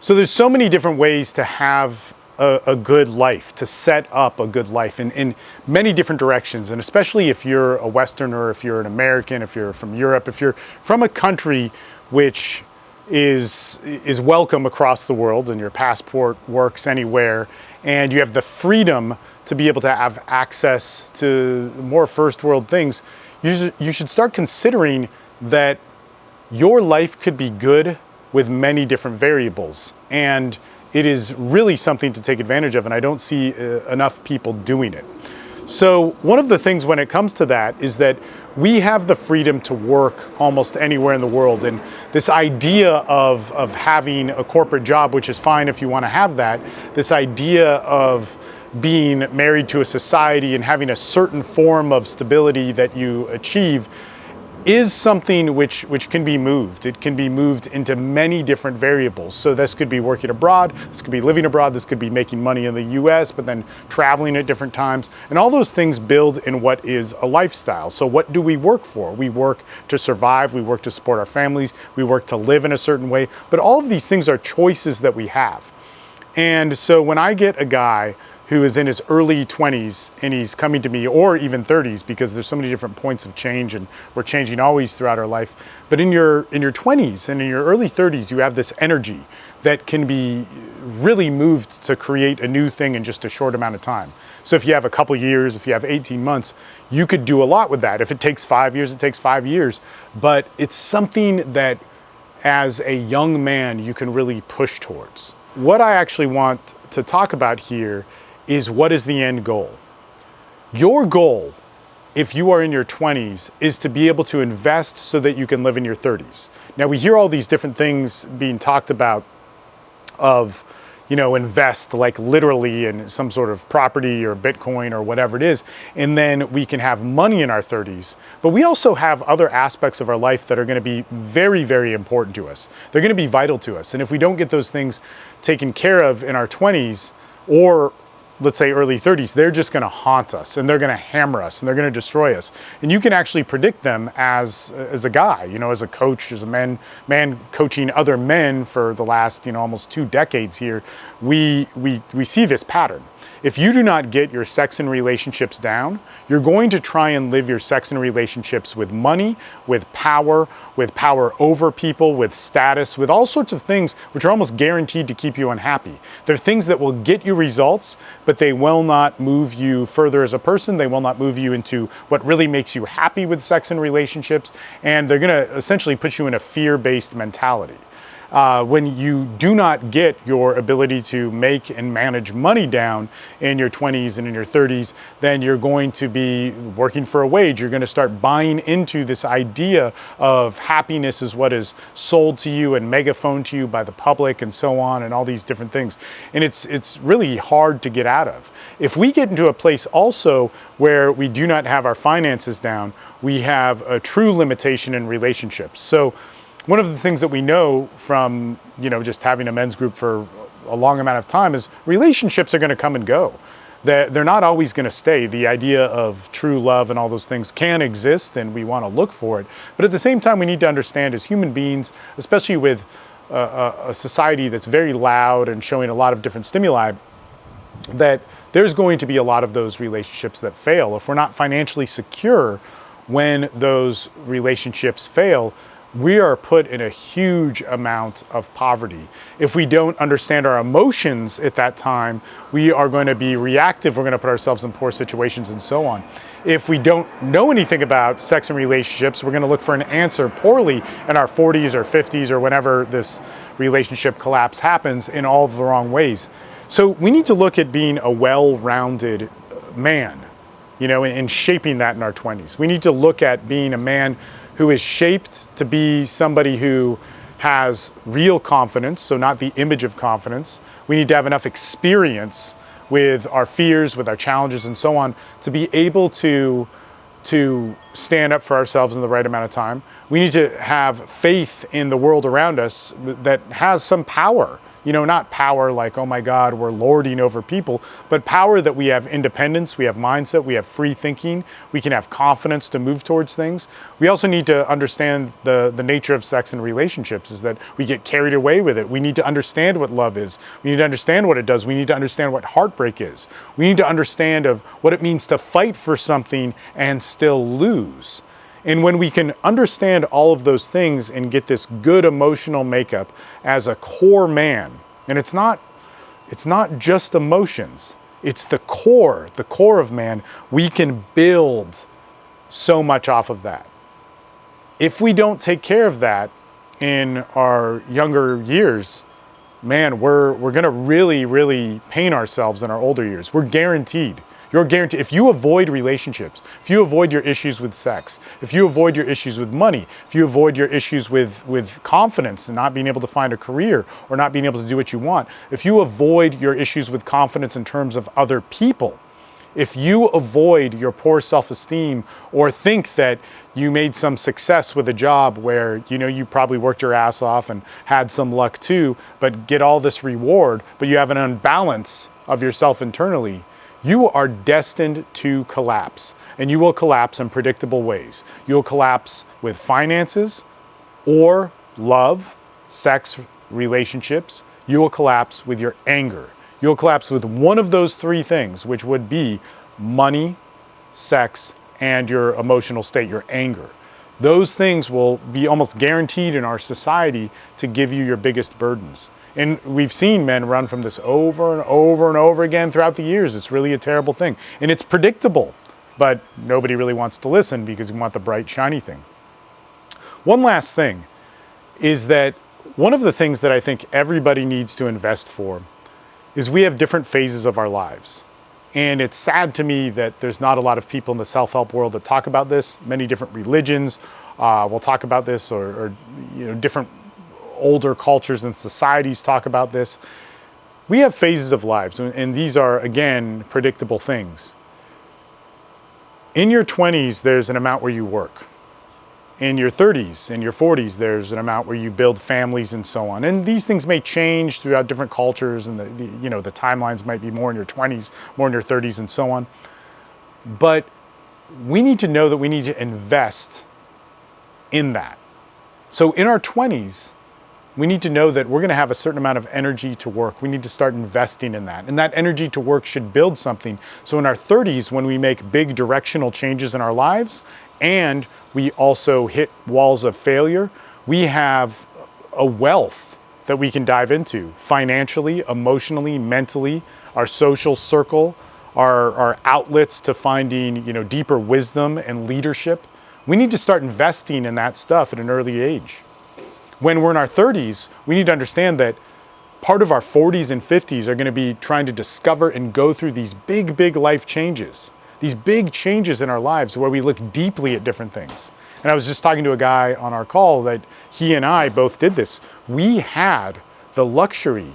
So there's so many different ways to have a good life, to set up a good life in many different directions. And especially if you're a Westerner, if you're an American, if you're from Europe, if you're from a country which is welcome across the world and your passport works anywhere, and you have the freedom to be able to have access to more first world things, you should start considering that your life could be good with many different variables, and it is really something to take advantage of, and I don't see enough people doing it. So one of the things when it comes to that is that we have the freedom to work almost anywhere in the world, and this idea of having a corporate job, which is fine if you want to have that, this idea of being married to a society and having a certain form of stability that you achieve is something which can be moved. It can be moved into many different variables. So this could be working abroad, this could be living abroad, this could be making money in the US, but then traveling at different times. And all those things build in what is a lifestyle. So what do we work for? We work to survive, we work to support our families, we work to live in a certain way, but all of these things are choices that we have. And so when I get a guy who is in his early 20s and he's coming to me, or even 30s, because there's so many different points of change and we're changing always throughout our life. But in your 20s and in your early 30s, you have this energy that can be really moved to create a new thing in just a short amount of time. So if you have a couple years, if you have 18 months, you could do a lot with that. If it takes 5 years, it takes 5 years. But it's something that as a young man, you can really push towards. What I actually want to talk about here is what is the end goal. Your goal, if you are in your 20s, is to be able to invest so that you can live in your 30s. Now we hear all these different things being talked about of, invest like literally in some sort of property or Bitcoin or whatever it is, and then we can have money in our 30s. But we also have other aspects of our life that are going to be very, very important to us. They're going to be vital to us. And if we don't get those things taken care of in our 20s, or let's say early 30s, they're just going to haunt us and they're going to hammer us and they're going to destroy us. And you can actually predict them as a guy, as a coach, as a man coaching other men for the last, almost 2 decades here. We see this pattern. If you do not get your sex and relationships down, you're going to try and live your sex and relationships with money, with power over people, with status, with all sorts of things which are almost guaranteed to keep you unhappy. They're things that will get you results, but they will not move you further as a person. They will not move you into what really makes you happy with sex and relationships, and they're going to essentially put you in a fear-based mentality. When you do not get your ability to make and manage money down in your 20s and in your 30s, then you're going to be working for a wage. You're going to start buying into this idea of happiness is what is sold to you and megaphoned to you by the public and so on, and all these different things. And it's really hard to get out of. If we get into a place also where we do not have our finances down, we have a true limitation in relationships. So one of the things that we know from, just having a men's group for a long amount of time is relationships are going to come and go. They're not always going to stay. The idea of true love and all those things can exist, and we want to look for it. But at the same time, we need to understand as human beings, especially with a society that's very loud and showing a lot of different stimuli, that there's going to be a lot of those relationships that fail. If we're not financially secure when those relationships fail, we are put in a huge amount of poverty. If we don't understand our emotions at that time, we are going to be reactive. We're going to put ourselves in poor situations and so on. If we don't know anything about sex and relationships, we're going to look for an answer poorly in our 40s or 50s or whenever this relationship collapse happens in all the wrong ways. So we need to look at being a well-rounded man, and shaping that in our 20s. We need to look at being a man who is shaped to be somebody who has real confidence, so not the image of confidence. We need to have enough experience with our fears, with our challenges and so on, to be able to stand up for ourselves in the right amount of time. We need to have faith in the world around us that has some power not power like, oh my God, we're lording over people, but power that we have independence, we have mindset, we have free thinking, we can have confidence to move towards things. We also need to understand the nature of sex and relationships is that we get carried away with it. We need to understand what love is. We need to understand what it does. We need to understand what heartbreak is. We need to understand of what it means to fight for something and still lose. And when we can understand all of those things and get this good emotional makeup as a core man, and it's not just emotions, it's the core of man, we can build so much off of that. If we don't take care of that in our younger years, man, we're gonna really, really pain ourselves in our older years. We're guaranteed. You're guaranteed. If you avoid relationships, if you avoid your issues with sex, if you avoid your issues with money, if you avoid your issues with confidence and not being able to find a career or not being able to do what you want, if you avoid your issues with confidence in terms of other people, if you avoid your poor self-esteem or think that you made some success with a job where you probably worked your ass off and had some luck too, but get all this reward, but you have an imbalance of yourself internally, you are destined to collapse, and you will collapse in predictable ways. You'll collapse with finances or love, sex, relationships. You will collapse with your anger. You'll collapse with one of those three things, which would be money, sex, and your emotional state, your anger. Those things will be almost guaranteed in our society to give you your biggest burdens. And we've seen men run from this over and over and over again throughout the years. It's really a terrible thing. And it's predictable, but nobody really wants to listen because we want the bright, shiny thing. One last thing is that one of the things that I think everybody needs to invest for is we have different phases of our lives. And it's sad to me that there's not a lot of people in the self-help world that talk about this. Many different religions will talk about this, or different older cultures and societies talk about this. We have phases of lives, and these are, again, predictable things. In your 20s, there's an amount where you work. In your 30s and your 40s, there's an amount where you build families and so on. And these things may change throughout different cultures, and the timelines might be more in your 20s, more in your 30s, and so on. But we need to know that we need to invest in that. So in our 20s, we need to know that we're going to have a certain amount of energy to work. We need to start investing in that. And that energy to work should build something. So in our 30s, when we make big directional changes in our lives, and we also hit walls of failure, we have a wealth that we can dive into financially, emotionally, mentally, our social circle, our outlets to finding deeper wisdom and leadership. We need to start investing in that stuff at an early age. When we're in our 30s, we need to understand that part of our 40s and 50s are going to be trying to discover and go through these big, big life changes, these big changes in our lives where we look deeply at different things. And I was just talking to a guy on our call that he and I both did this. We had the luxury,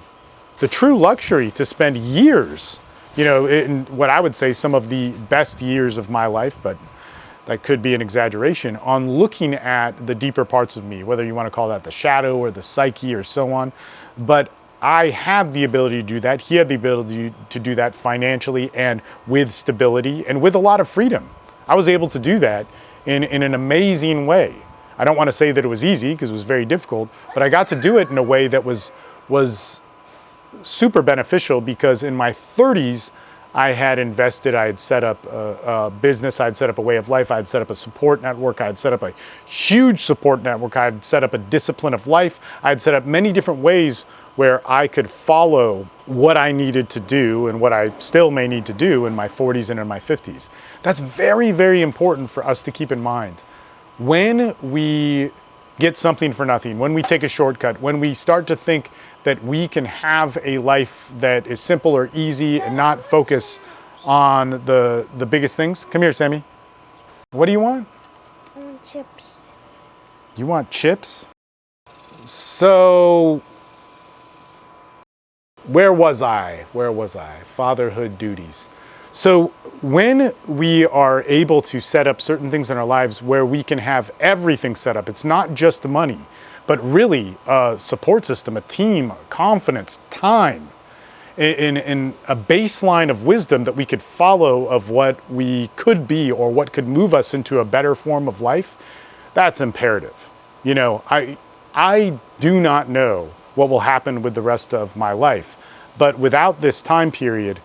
the true luxury, to spend years, in what I would say some of the best years of my life, but that could be an exaggeration, on looking at the deeper parts of me, whether you want to call that the shadow or the psyche or so on. But I had the ability to do that. He had the ability to do that financially and with stability and with a lot of freedom. I was able to do that in an amazing way. I don't want to say that it was easy because it was very difficult, but I got to do it in a way that was super beneficial because in my 30s, I had invested, I had set up a business, I had set up a way of life, I had set up a support network, I had set up a huge support network, I had set up a discipline of life, I had set up many different ways where I could follow what I needed to do and what I still may need to do in my 40s and in my 50s. That's very, very important for us to keep in mind. When we get something for nothing, when we take a shortcut, when we start to think that we can have a life that is simple or easy and not focus on the biggest things. Come here, Sammy. What do you want? I want chips. You want chips? So, where was I? Fatherhood duties. So when we are able to set up certain things in our lives where we can have everything set up, it's not just the money, but really a support system, a team, confidence, time, in a baseline of wisdom that we could follow of what we could be or what could move us into a better form of life. That's imperative. I do not know what will happen with the rest of my life, but without this time period,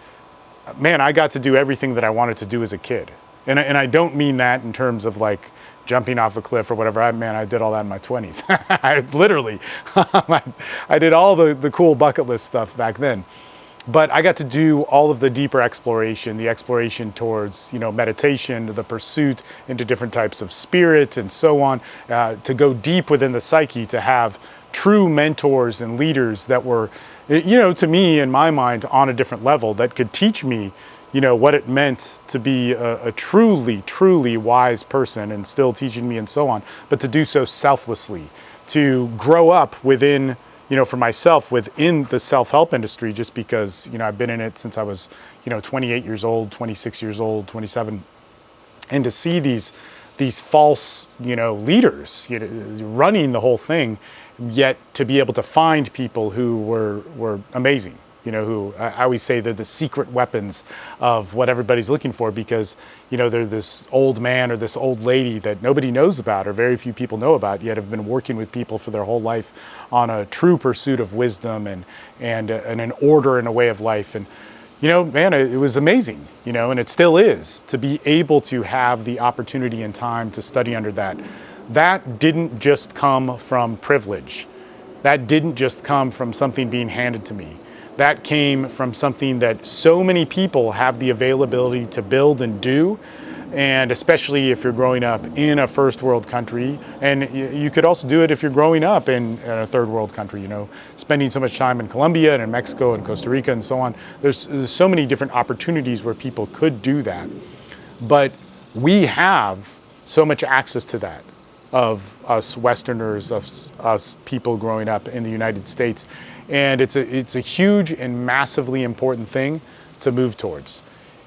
man, I got to do everything that I wanted to do as a kid. And I don't mean that in terms of like jumping off a cliff or whatever. I did all that in my 20s. I literally, I did all the cool bucket list stuff back then. But I got to do all of the deeper exploration, the exploration towards, meditation, the pursuit into different types of spirits and so on, to go deep within the psyche, to have true mentors and leaders that were, to me, in my mind, on a different level, that could teach me, what it meant to be a truly, truly wise person, and still teaching me and so on, but to do so selflessly, to grow up within, for myself within the self-help industry, just because, I've been in it since I was, 28 years old, 26 years old, 27, and to see these false, leaders, running the whole thing, yet to be able to find people who were amazing, who I always say they're the secret weapons of what everybody's looking for, because, they're this old man or this old lady that nobody knows about or very few people know about, yet have been working with people for their whole life on a true pursuit of wisdom and an order and a way of life. And, man, it was amazing, and it still is, to be able to have the opportunity and time to study under that. That didn't just come from privilege. That didn't just come from something being handed to me. That came from something that so many people have the availability to build and do, and especially if you're growing up in a first world country, and you could also do it if you're growing up in a third world country, spending so much time in Colombia and in Mexico and Costa Rica and so on. There's so many different opportunities where people could do that, but we have so much access to that, of us Westerners, of us people growing up in the United States. And it's a huge and massively important thing to move towards.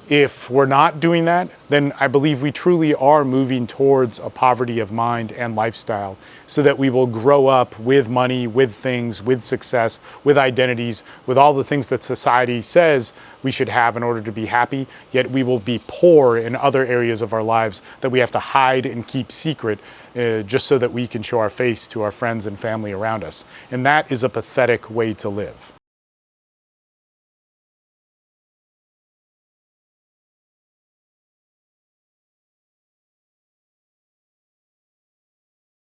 If we're not doing that, then I believe we truly are moving towards a poverty of mind and lifestyle, so that we will grow up with money, with things, with success, with identities, with all the things that society says we should have in order to be happy, yet we will be poor in other areas of our lives that we have to hide and keep secret, just so that we can show our face to our friends and family around us. And that is a pathetic way to live.